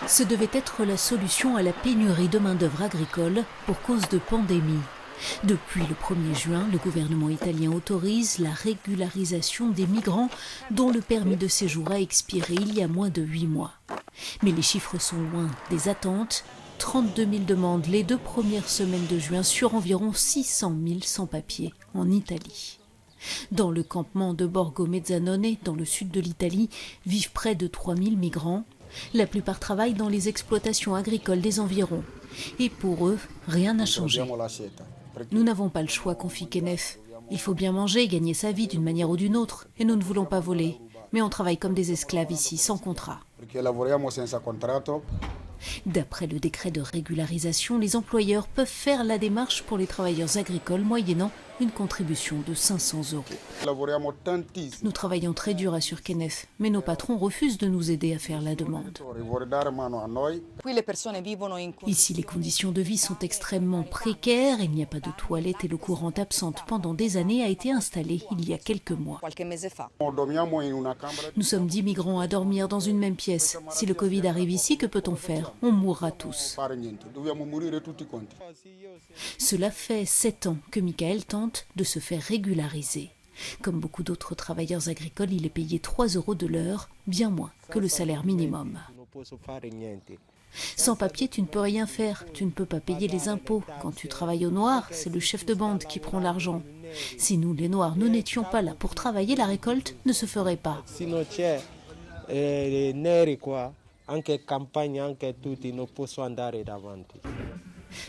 Ce devait être la solution à la pénurie de main-d'œuvre agricole pour cause de pandémie. Depuis le 1er juin, le gouvernement italien autorise la régularisation des migrants dont le permis de séjour a expiré il y a moins de 8 mois. Mais les chiffres sont loin des attentes. 32 000 demandes les 2 premières semaines de juin sur environ 600 000 sans-papiers en Italie. Dans le campement de Borgo Mezzanone, dans le sud de l'Italie, vivent près de 3 000 migrants. La plupart travaillent dans les exploitations agricoles des environs. Et pour eux, rien n'a changé. Nous n'avons pas le choix, confie Kenneth. Il faut bien manger et gagner sa vie d'une manière ou d'une autre. Et nous ne voulons pas voler. Mais on travaille comme des esclaves ici, sans contrat. D'après le décret de régularisation, les employeurs peuvent faire la démarche pour les travailleurs agricoles moyennant une contribution de 500 €. Nous travaillons très dur, assure Kenneth, mais nos patrons refusent de nous aider à faire la demande. Ici, les conditions de vie sont extrêmement précaires, il n'y a pas de toilettes et l'eau courante absente pendant des années a été installée il y a quelques mois. Nous sommes 10 migrants à dormir dans une même pièce. Si le Covid arrive ici, que peut-on faire? On mourra tous. Cela fait 7 ans que Michael tente de se faire régulariser. Comme beaucoup d'autres travailleurs agricoles, il est payé 3 € de l'heure, bien moins que le salaire minimum. Sans papier, tu ne peux rien faire, tu ne peux pas payer les impôts. Quand tu travailles au noir, c'est le chef de bande qui prend l'argent. Si nous, les Noirs, nous n'étions pas là pour travailler, la récolte ne se ferait pas.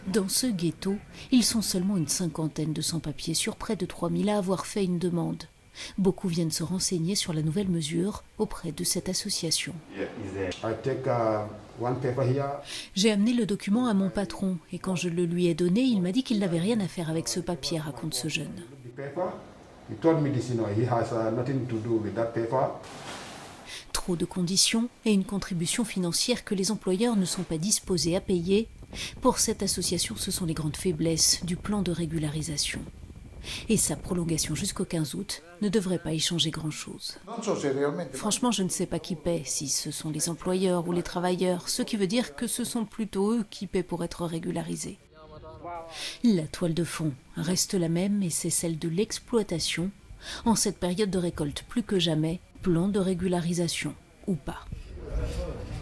Dans ce ghetto, ils sont seulement une cinquantaine de sans-papiers sur près de 3 000 à avoir fait une demande. Beaucoup viennent se renseigner sur la nouvelle mesure auprès de cette association. J'ai amené le document à mon patron et quand je le lui ai donné, il m'a dit qu'il n'avait rien à faire avec ce papier, raconte ce jeune. Trop de conditions et une contribution financière que les employeurs ne sont pas disposés à payer. Pour cette association, ce sont les grandes faiblesses du plan de régularisation. Et sa prolongation jusqu'au 15 août ne devrait pas y changer grand-chose. Franchement, je ne sais pas qui paie, si ce sont les employeurs ou les travailleurs, ce qui veut dire que ce sont plutôt eux qui paient pour être régularisés. La toile de fond reste la même et c'est celle de l'exploitation. En cette période de récolte, plus que jamais, plan de régularisation ou pas.